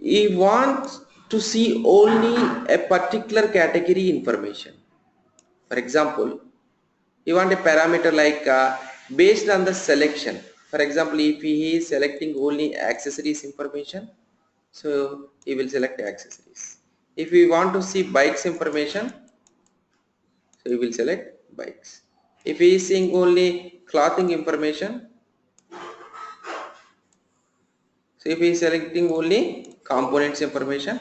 you want to see only a particular category information. For example, you want a parameter like based on the selection. For example, if he is selecting only accessories information, so he will select accessories. If we want to see bikes information, so he will select bikes. If he is seeing only clothing information, so if he is selecting only components information,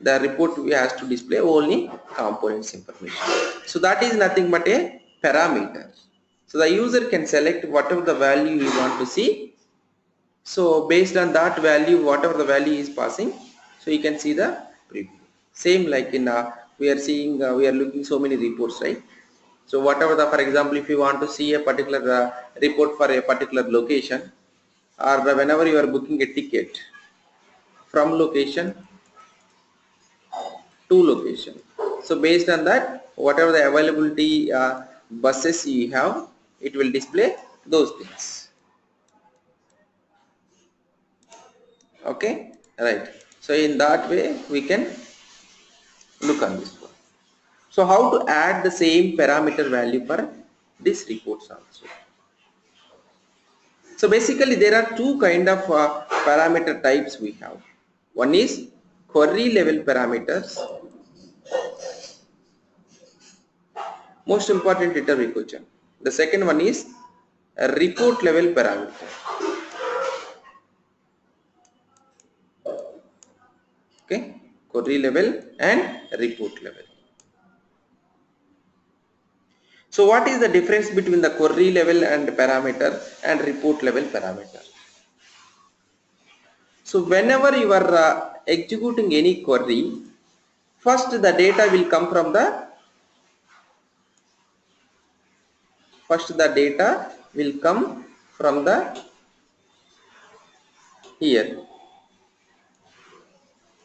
the report we has to display only components information. So that is nothing but a parameter. So the user can select whatever the value we want to see. So based on that value, whatever the value is passing, so you can see the preview. Same like in we are seeing, we are looking so many reports, right? So whatever the, for example, if you want to see a particular report for a particular location, or whenever you are booking a ticket from location to location. So based on that, whatever the availability buses you have, it will display those things. Okay, right. So in that way we can look on this one. So how to add the same parameter value for this reports also. So basically there are two kind of parameter types we have. One is query level parameters. Most important interview question. The second one is a report level parameter. Okay, query level and report level. So what is the difference between the query level and parameter and report level parameter? So whenever you are executing any query, first the data will come from the here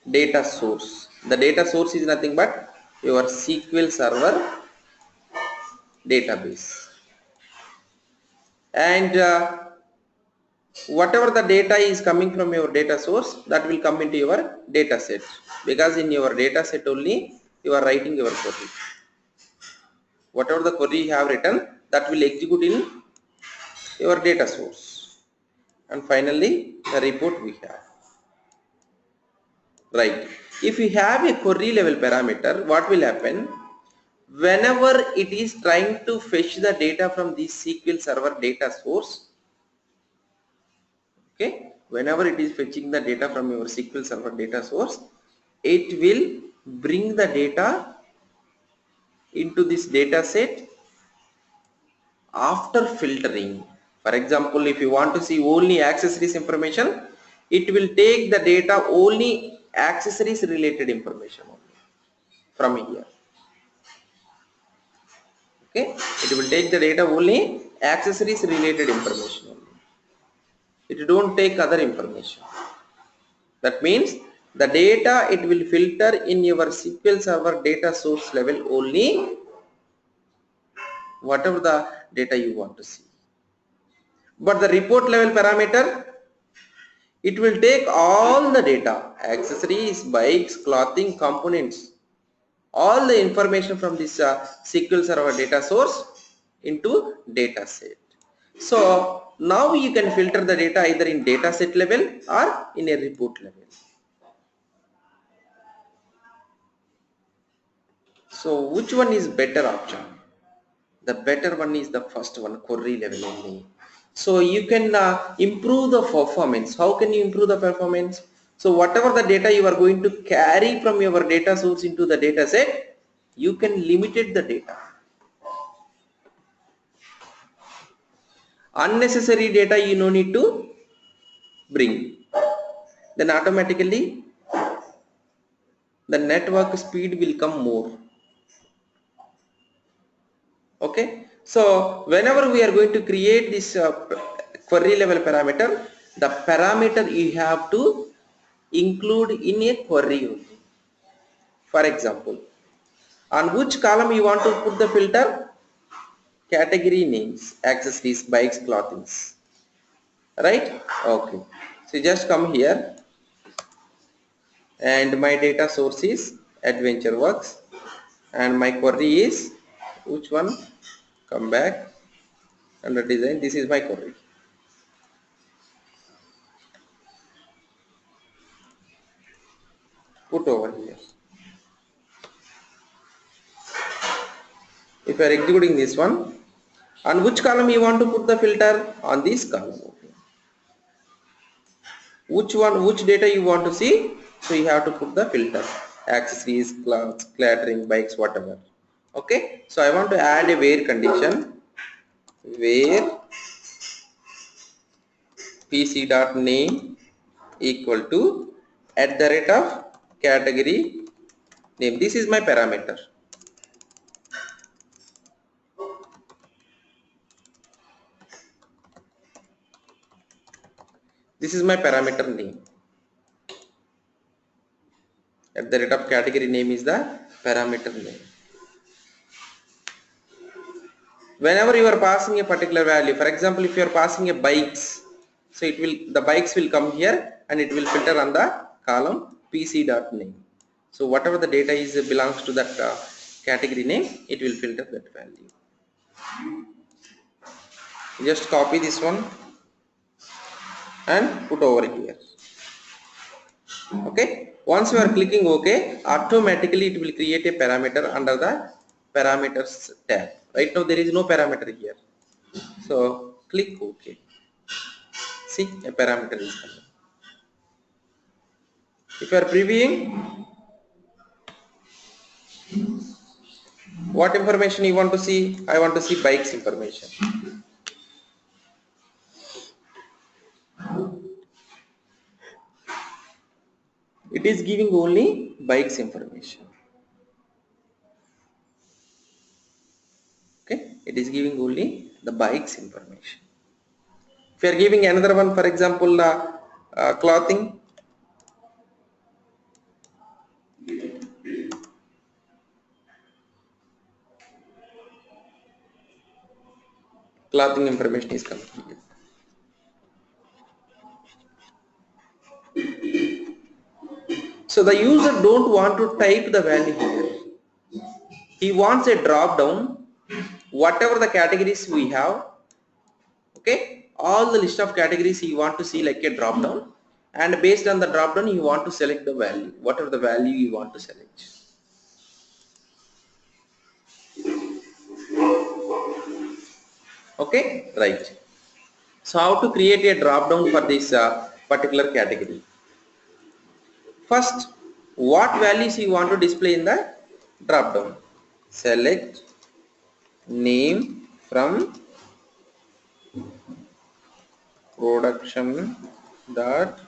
data source. The data source is nothing but your SQL Server database, and whatever the data is coming from your data source, that will come into your data set, because in your data set only you are writing your query. Whatever the query you have written, that will execute in your data source, and finally the report we have. Right. If we have a query level parameter, what will happen? Whenever it is trying to fetch the data from this SQL Server data source, okay, whenever it is fetching the data from your SQL Server data source, it will bring the data into this data set after filtering. For example, if you want to see only accessories information, it will take the data only accessories related information only from here. Okay, it will take the data only accessories related information only. It don't take other information. That means the data it will filter in your SQL Server data source level only whatever the data you want to see. But the report level parameter, it will take all the data, accessories, bikes, clothing, components, all the information from this SQL Server data source into data set. So now you can filter the data either in data set level or in a report level. So which one is better option? The better one is the first one, query level only. So you can improve the performance. How can you improve the performance? So whatever the data you are going to carry from your data source into the data set, you can limit the data. Unnecessary data you no need to bring. Then automatically the network speed will come more. Okay, so whenever we are going to create this query level parameter, the parameter you have to include in a query only. For example, on which column you want to put the filter? Category names, accessories, bikes, clothings, right? Okay, so just come here. and my data source is AdventureWorks, and my query is which one? Come back under design. This is my query. Put over here. If you are executing this one, on which column you want to put the filter? On this column. Which one, which data you want to see? So you have to put the filter, accessories, clothes, clattering, bikes, whatever. Okay, so I want to add a where condition, where pc.name equal to @ category name. This is my parameter. This is my parameter name. @ category name is the parameter name. Whenever you are passing a particular value, for example, if you are passing a bikes, so it will, the bikes will come here and it will filter on the column pc.name. So whatever the data is belongs to that category name, it will filter that value. Just copy this one and put over here. Okay, once you are clicking OK, automatically it will create a parameter under the parameters tab. Right now there is no parameter here, so click OK. See, a parameter is coming. If you are previewing, what information you want to see? I want to see bikes information. It is giving only bikes information. Okay, it is giving only the bikes information. If you are giving another one, for example, clothing, clothing information is coming here. So the user don't want to type the value here. He wants a drop down, whatever the categories we have. Okay, all the list of categories he want to see like a drop down, and based on the drop down you want to select the value, whatever the value you want to select. Okay, right. So how to create a drop down for this particular category? First, what values you want to display in the drop down? Select name from production dot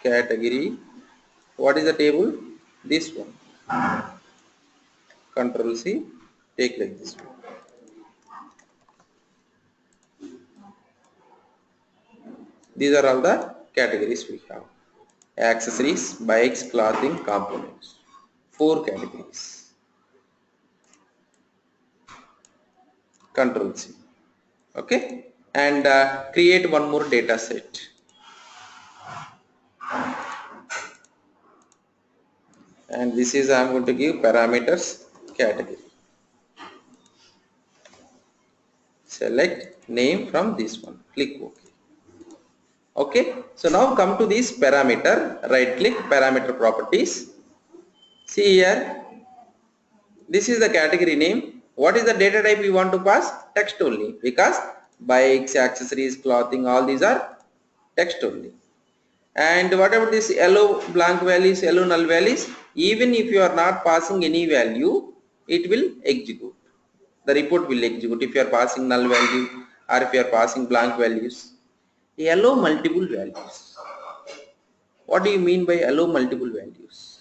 category. What is the table? This one. Control C, take like this one. These are all the categories we have. Accessories, bikes, clothing, components. 4 categories. Control C. Okay, and create one more data set. And this is I am going to give parameters category. Select name from this one. Click OK. Okay, so now come to this parameter. Right click, parameter properties. See here. This is the category name. What is the data type you want to pass? Text only, because bikes, accessories, clothing, all these are text only. And whatever this yellow blank values, yellow null values, even if you are not passing any value, it will execute. The report will execute if you are passing null value or if you are passing blank values. Yellow multiple values. What do you mean by yellow multiple values?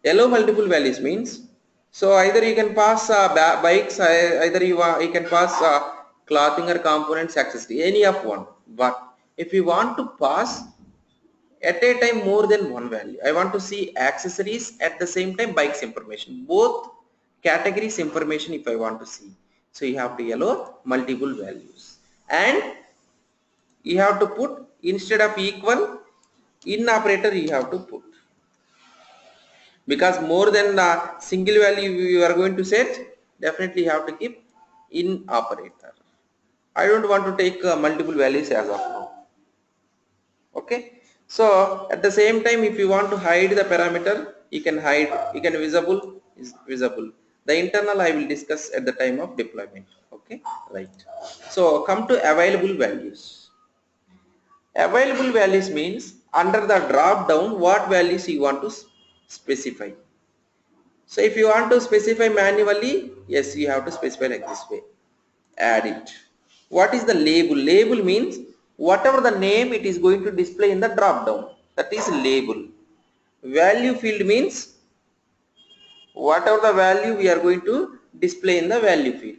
Yellow multiple values means, so either you can pass bikes, either you can pass clothing or components, accessory, any of one. But if you want to pass at a time more than one value, I want to see accessories at the same time bikes information, both categories information if I want to see. So you have to yellow multiple values, and you have to put, instead of equal, in operator you have to put, because more than the single value you are going to set, definitely you have to keep in operator. I don't want to take multiple values as of now. Okay, so at the same time, if you want to hide the parameter, you can hide, you can visible is visible. The internal I will discuss at the time of deployment. Okay, right. So come to available values. Available values means under the drop down what values you want to specify. So if you want to specify manually, yes, you have to specify like this way. Add it. What is the label? Label means whatever the name it is going to display in the drop down, that is label. Value field means whatever the value we are going to display in the value field.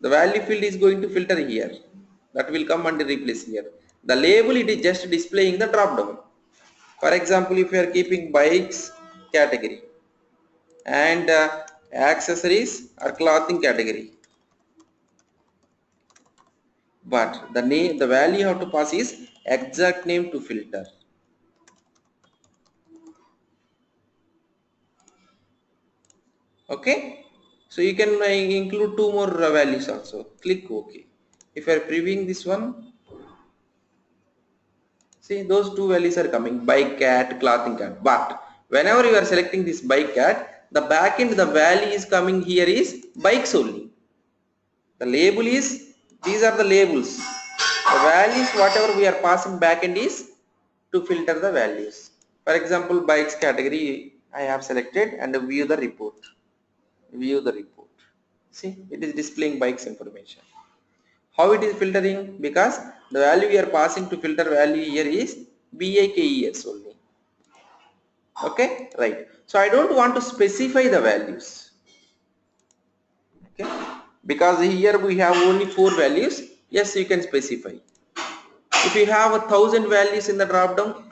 The value field is going to filter here, that will come and replace here. The label, it is just displaying the drop down. For example, if you are keeping bikes category and accessories or clothing category, but the name, the value you have to pass is exact name to filter. Okay, so you can include two more values also. Click OK. If you are previewing this one, see those two values are coming, bike cat, clothing cat. But whenever you are selecting this bike cat, the backend, the value is coming here is bikes only. The label is, these are the labels. The values whatever we are passing backend is to filter the values. For example, bikes category I have selected and view the report. View the report. See, it is displaying bikes information. How it is filtering? Because the value we are passing to filter value here is BIKES only. Okay, right. So I don't want to specify the values. Okay, because here we have only 4 values. Yes, you can specify. If you have 1,000 values in the drop down,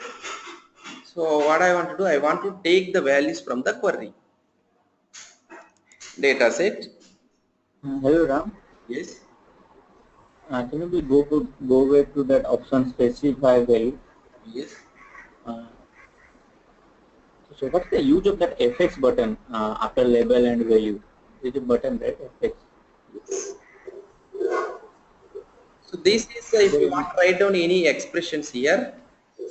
so what I want to do, I want to take the values from the query data set. Hello Ram. Yes. Can you please go back to that option specify value? Yes. So what's the use of that FX button after label and value? Is a button, right? FX. Yes. So this is if you want to write down any expressions here,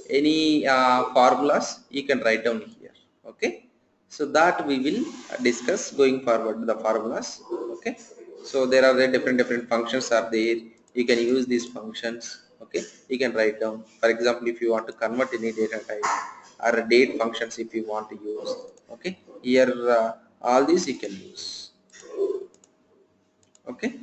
any formulas, you can write down here. Okay. So that we will discuss going forward, the formulas. Okay. So there are the different functions are there. You can use these functions. Okay. You can write down. For example, if you want to convert any data type or date functions, if you want to use. Okay. Here all these you can use. Okay.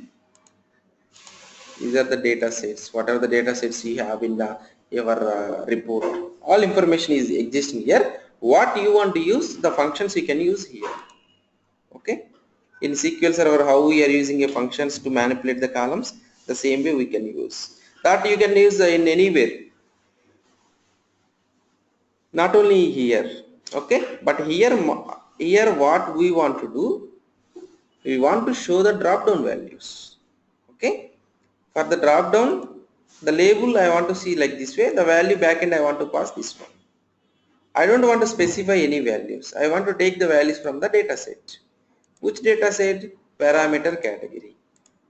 These are the data sets, whatever the data sets you have in the your report, all information is existing here. What you want to use, the functions you can use here. Okay, in SQL Server how we are using a functions to manipulate the columns, the same way we can use that. You can use in anywhere, not only here. Okay, but here what we want to do, we want to show the drop down values. Okay, for the drop down, the label I want to see like this way, the value backend I want to pass this one. I don't want to specify any values. I want to take the values from the data set. Which data set? Parameter category,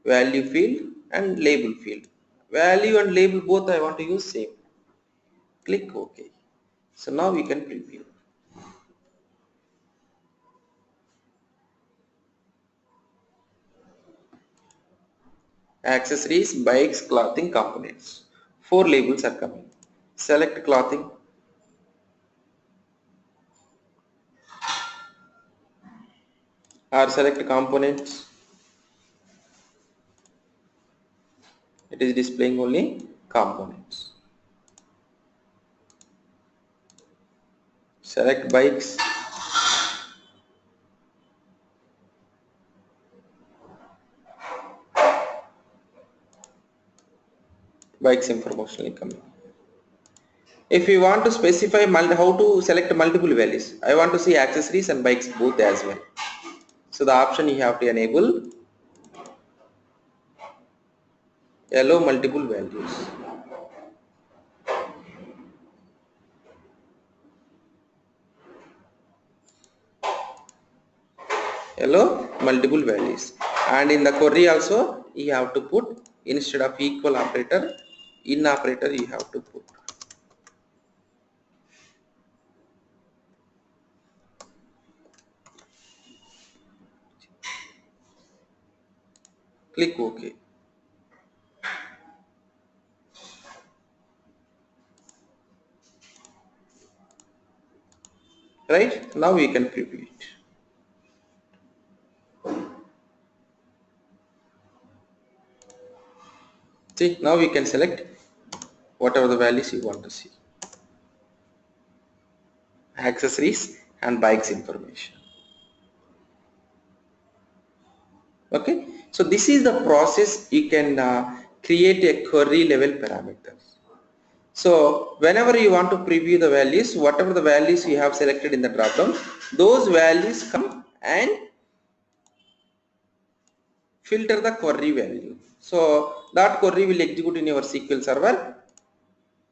value field and label field. Value and label both I want to use same. Click OK. So now we can preview. Accessories, bikes, clothing, components. 4 labels are coming. Select clothing. Or select components. It is displaying only components. Select bikes. Bikes information is coming. If you want to specify how to select multiple values, I want to see accessories and bikes both as well. So the option you have to enable. allow multiple values. Allow multiple values, and in the query also you have to put, instead of equal operator, in operator you have to put. Click OK. Right, now we can preview it. See, now we can select whatever the values you want to see. Accessories and bikes information. Okay, so this is the process you can create a query level parameters. So whenever you want to preview the values, whatever the values you have selected in the drop down, those values come and filter the query value. So that query will execute in your SQL server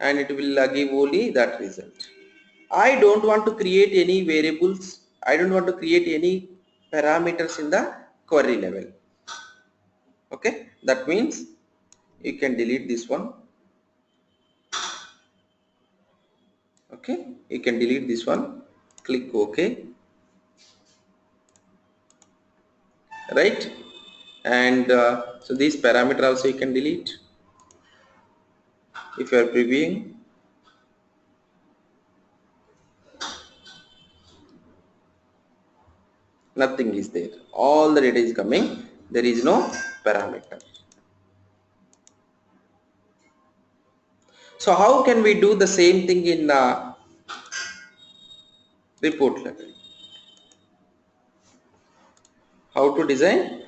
and it will give only that result. I don't want to create any variables. I don't want to create any parameters in the query level. Okay, that means you can delete this one. Okay, you can delete this one. Click OK. Right, and so this parameter also you can delete if you are previewing. Nothing is there, all the data is coming, there is no parameter. So how can we do the same thing in report level? How to design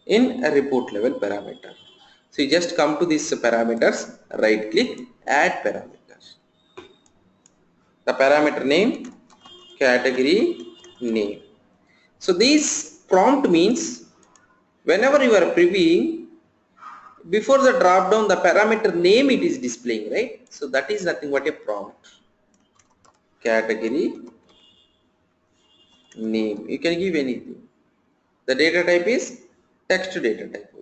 in a report level parameter? So you just come to these parameters, right click, add parameters. The parameter name, category name. So this prompt means whenever you are previewing, before the drop down the parameter name it is displaying, right? So that is nothing but a prompt. Category name, you can give anything. The data type is text data type.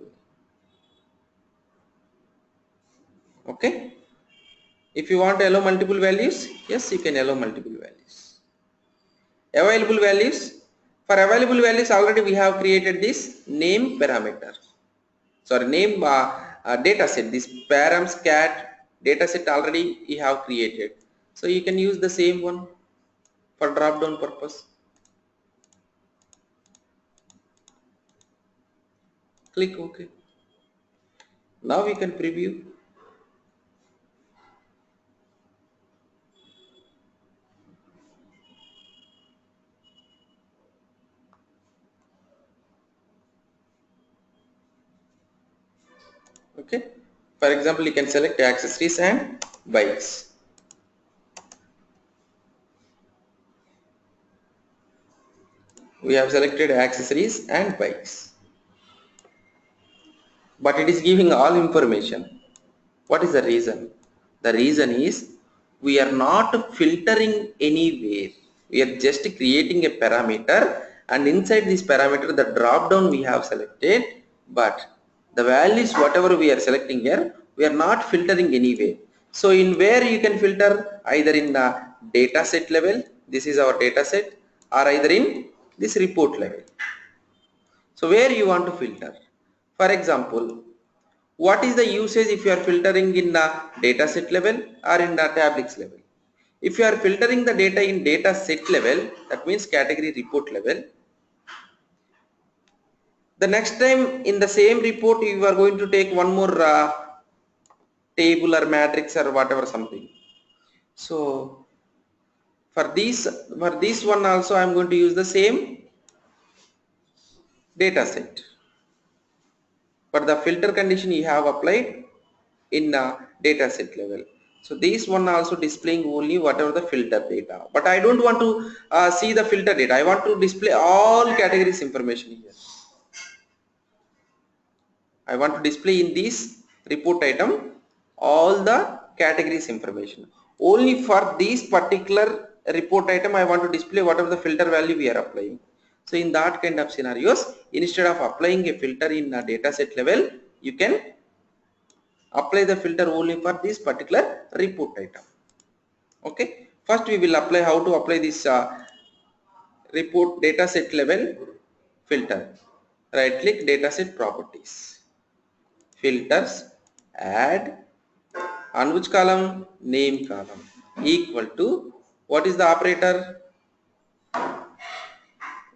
Okay, if you want to allow multiple values, yes, you can allow multiple values. Available values, for available values already we have created this name parameter, sorry, name data set, this params cat data set already you have created, so you can use the same one for drop down purpose. Click OK. Now we can preview. Okay, for example you can select accessories and bikes. We have selected accessories and bikes, but it is giving all information. What is the reason? The reason is we are not filtering anywhere. We are just creating a parameter, and inside this parameter the drop down we have selected, but the values whatever we are selecting here, we are not filtering anywhere. So in where you can filter, either in the data set level, this is our data set, or either in this report level. So where you want to filter? For example, what is the usage if you are filtering in the data set level or in the tablets level? If you are filtering the data in data set level, that means category report level, the next time in the same report you are going to take one more table or matrix or whatever something. So for this one also I am going to use the same data set, but the filter condition you have applied in data set level. So this one also displaying only whatever the filter data, but I don't want to see the filter data. I want to display all categories information here. I want to display in this report item all the categories information. Only for this particular report item I want to display whatever the filter value we are applying. So in that kind of scenarios, instead of applying a filter in a data set level, you can apply the filter only for this particular report item. Okay, first we will apply how to apply this report data set level filter. Right click dataset properties, filters, add, on which column? Name column, equal to, what is the operator?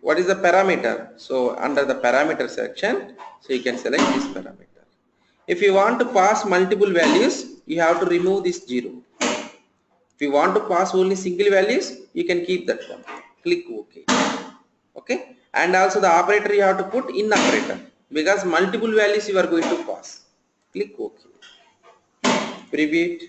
What is the parameter? So under the parameter section, so you can select this parameter. If you want to pass multiple values, you have to remove this 0. If you want to pass only single values, you can keep that one. Click OK. Okay, and also the operator you have to put in operator, because multiple values you are going to pass. Click OK. Preview it.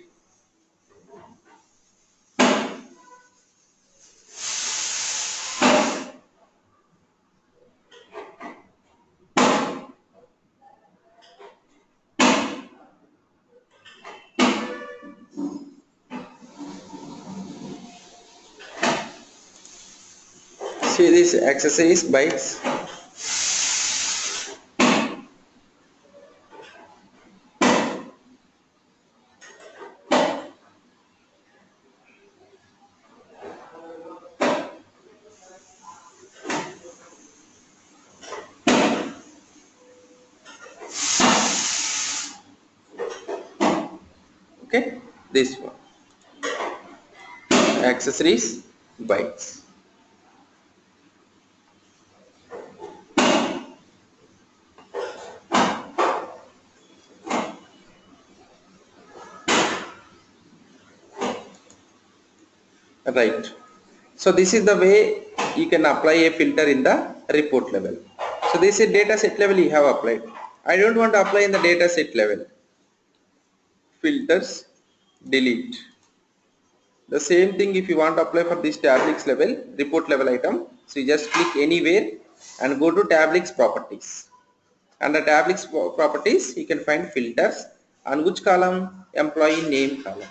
See this accessories bytes. Okay, this one, accessories bytes. Right. So this is the way you can apply a filter in the report level. So this is data set level you have applied. I don't want to apply in the data set level. Filters, delete. The same thing if you want to apply for this Tablix level, report level item. So you just click anywhere and go to Tablix properties. Under Tablix properties, you can find filters. On which column? Employee name column.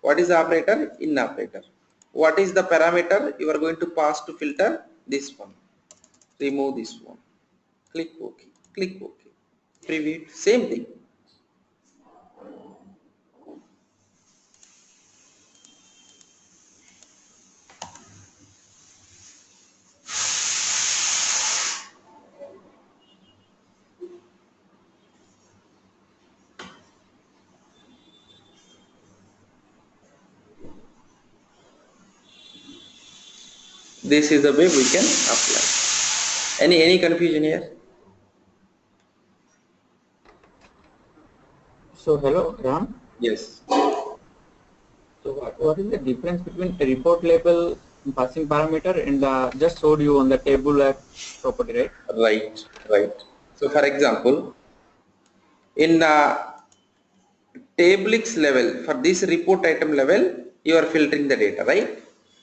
What is the operator? In operator. What is the parameter you are going to pass to filter? This one. Remove this one. Click OK. Click OK. Preview it. Same thing. This is the way we can apply. Any confusion here? So hello, Ram. Yes. So what is the difference between a report label passing parameter and just showed you on the table property, right? Right. Right. So for example, in Tablix level, for this report item level, you are filtering the data, right?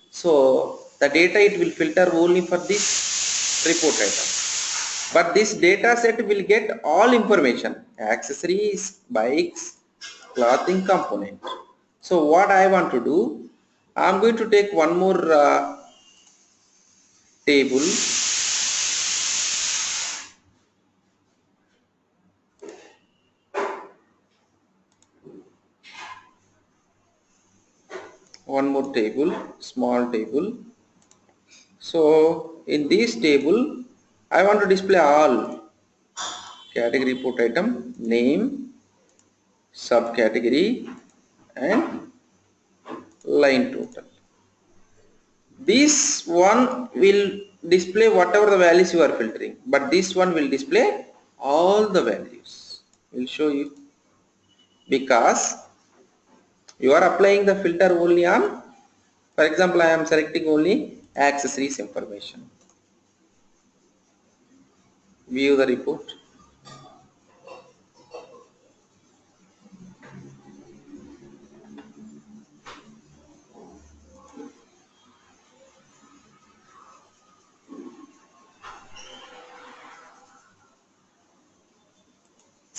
So the data it will filter only for this report item. But this data set will get all information, accessories, bikes, clothing component. So what I want to do, I am going to take one more table. One more table, small table. So in this table, I want to display all category report item, name, subcategory, and line total. This one will display whatever the values you are filtering, but this one will display all the values. Will show you, because you are applying the filter only on, for example, I am selecting only accessories information. View the report.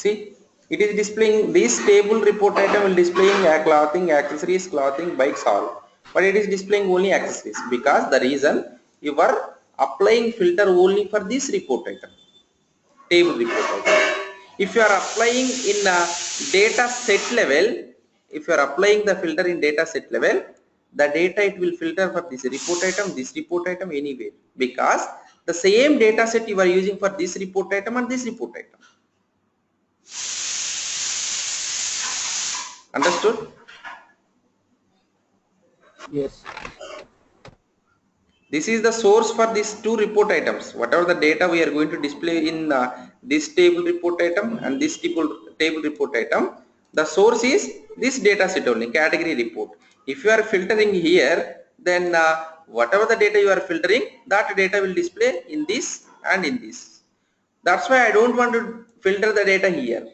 See, it is displaying this table report item will displaying clothing, accessories, clothing, bikes, all. But it is displaying only accessories because the reason you are applying filter only for this report item, table report item. If you are applying in a data set level, if you are applying the filter in data set level, the data it will filter for this report item anywhere, because the same data set you are using for this report item and this report item. Understood? Yes. This is the source for these two report items. Whatever the data we are going to display in this table report item and this table report item, the source is this data set only, category report. If you are filtering here, then whatever the data you are filtering, that data will display in this and in this. That's why I don't want to filter the data here.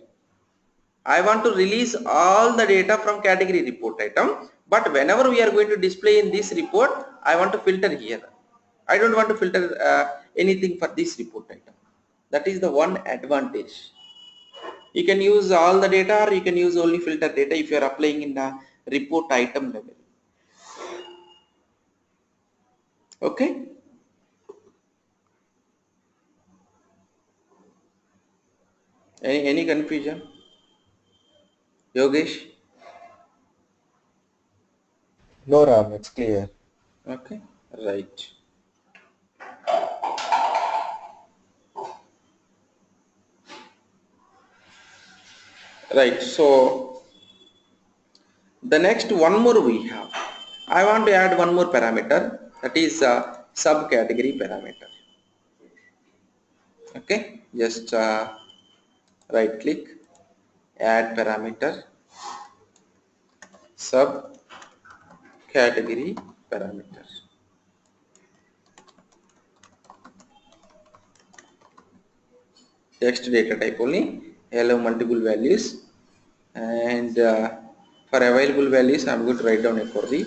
I want to release all the data from category report item, but whenever we are going to display in this report, I want to filter here. I don't want to filter anything for this report item. That is the one advantage. You can use all the data or you can use only filter data if you are applying in the report item level. Okay? Any confusion? Yogesh? No, Ram, it's clear. Okay, right. Right, so the next one more we have. I want to add one more parameter, that is a subcategory parameter. Okay, just right click, add parameter, subcategory parameter. Text data type only, allow multiple values, and for available values I am going to write down a for the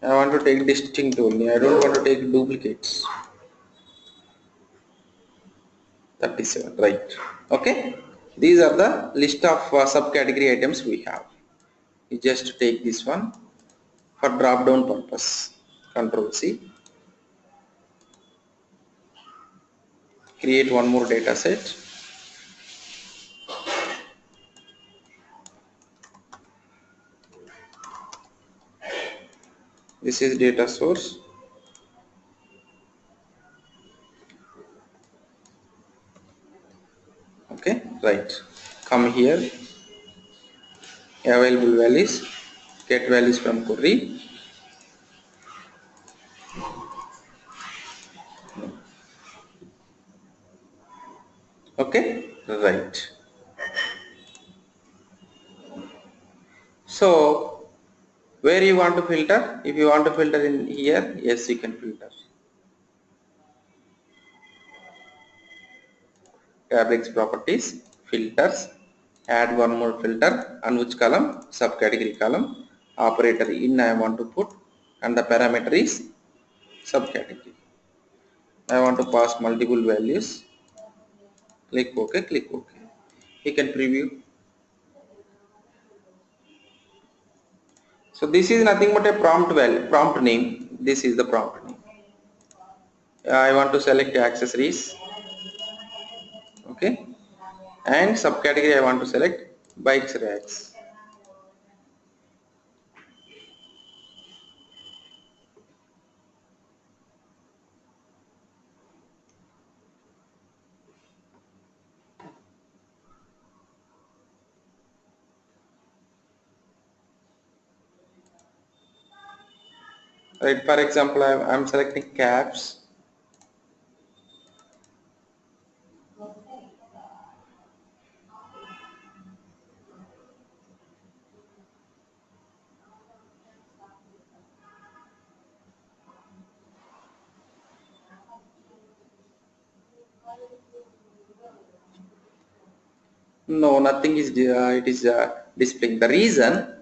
I want to take distinct only, I don't want to take duplicates. 37, right. Okay, these are the list of subcategory items we have. You just take this one for drop down purpose. Control C, create one more data set. This is data source. Okay, right. Come here, available values, get values from query. Okay, right. So where you want to filter? If you want to filter in here, yes, you can filter. Fabrics properties, filters, add one more filter, and which column? Subcategory column. Operator in I want to put, and the parameter is subcategory. I want to pass multiple values. Click OK, click OK. You can preview. So this is nothing but a prompt value, prompt name. This is the prompt name. I want to select accessories. Okay, and subcategory I want to select bikes racks. Right, for example, I'm selecting caps. No, nothing is it is displaying. The reason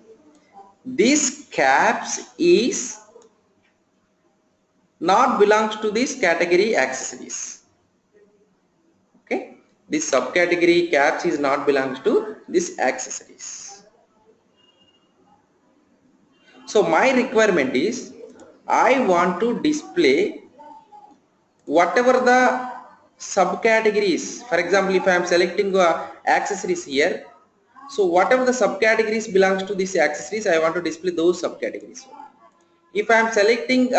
this caps is not belongs to this category accessories. Okay, this subcategory caps is not belongs to this accessories. So my requirement is I want to display whatever the subcategories. For example, if I am selecting accessories here, so whatever the subcategories belongs to these accessories, I want to display those subcategories. If I am selecting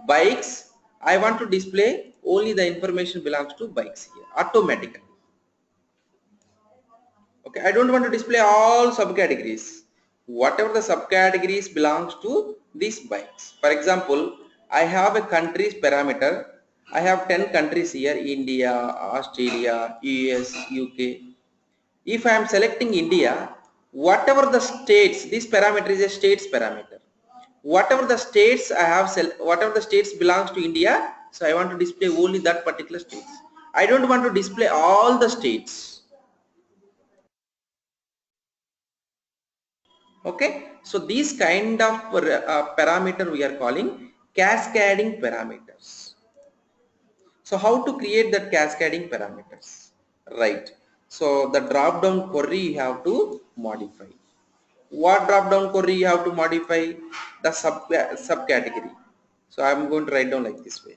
bikes, I want to display only the information belongs to bikes here automatically. Okay, I don't want to display all subcategories. Whatever the subcategories belongs to these bikes. For example, I have a country's parameter. I have 10 countries here: India, Australia, US, UK. If I am selecting India, whatever the states, this parameter is a states parameter. Whatever the states I have, whatever the states belongs to India, so I want to display only that particular states. I don't want to display all the states. Okay, so these kind of parameter we are calling cascading parameters. So how to create that cascading parameters? Right. So the drop down query you have to modify. What drop down query you have to modify? The subcategory. So I am going to write down like this way.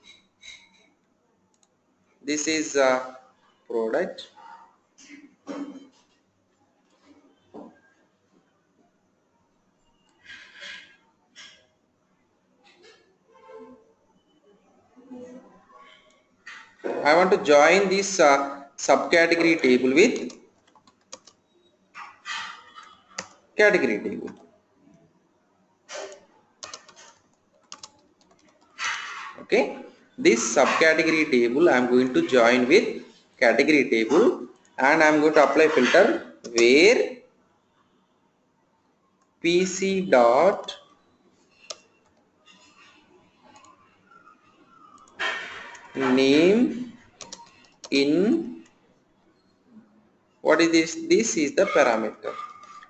This is product. I want to join this subcategory table with category table. Okay, this subcategory table I am going to join with category table, and I am going to apply filter where pc dot name in, what is this? This is the parameter.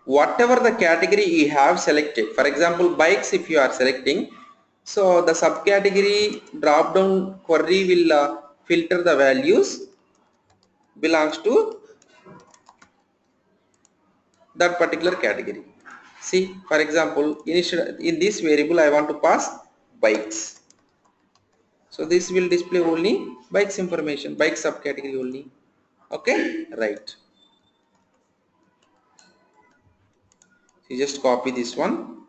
Whatever the category you have selected, for example bikes, if you are selecting, so the subcategory drop down query will filter the values belongs to that particular category. See, for example, in this variable I want to pass bikes. So this will display only bikes information, bike subcategory only. Okay, right. You just copy this one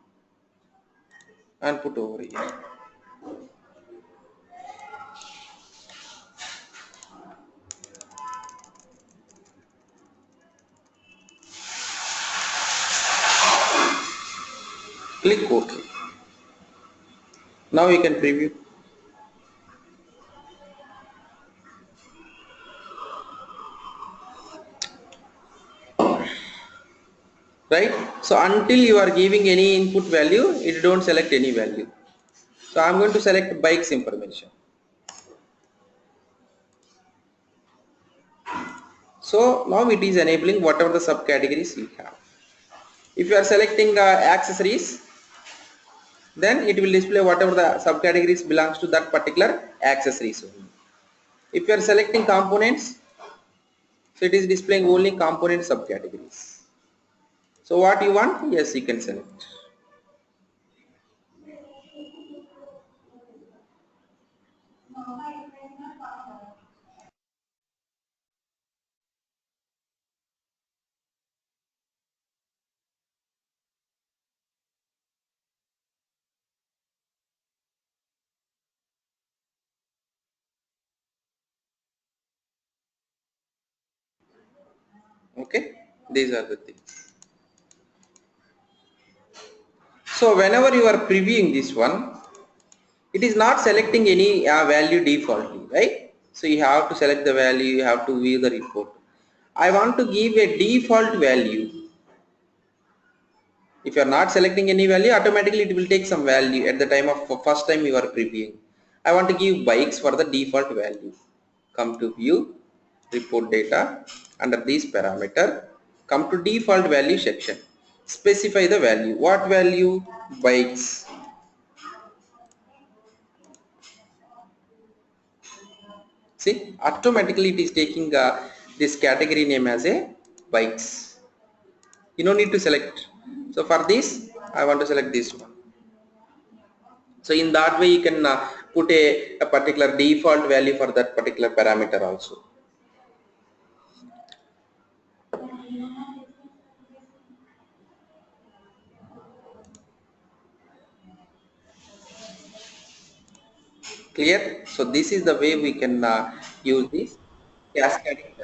and put over here. Click OK. Now you can preview. Right, so until you are giving any input value, it don't select any value. So I'm going to select bikes information. So now it is enabling whatever the subcategories you have. If you are selecting accessories, then it will display whatever the subcategories belongs to that particular accessories only. If you are selecting components, so it is displaying only component subcategories. So what you want, yes, you can select. Okay, these are the things. So whenever you are previewing this one, it is not selecting any value defaultly, right? So you have to select the value, you have to view the report. I want to give a default value. If you are not selecting any value, automatically it will take some value at the time of first time you are previewing. I want to give bikes for the default value. Come to view, report data, under this parameter, Come to default value section. Specify the value. What value? Bytes. See, automatically it is taking this category name as a bytes. You don't need to select. So for this, I want to select this one. So in that way you can put a particular default value for that particular parameter also. Clear? So this is the way we can use this cascading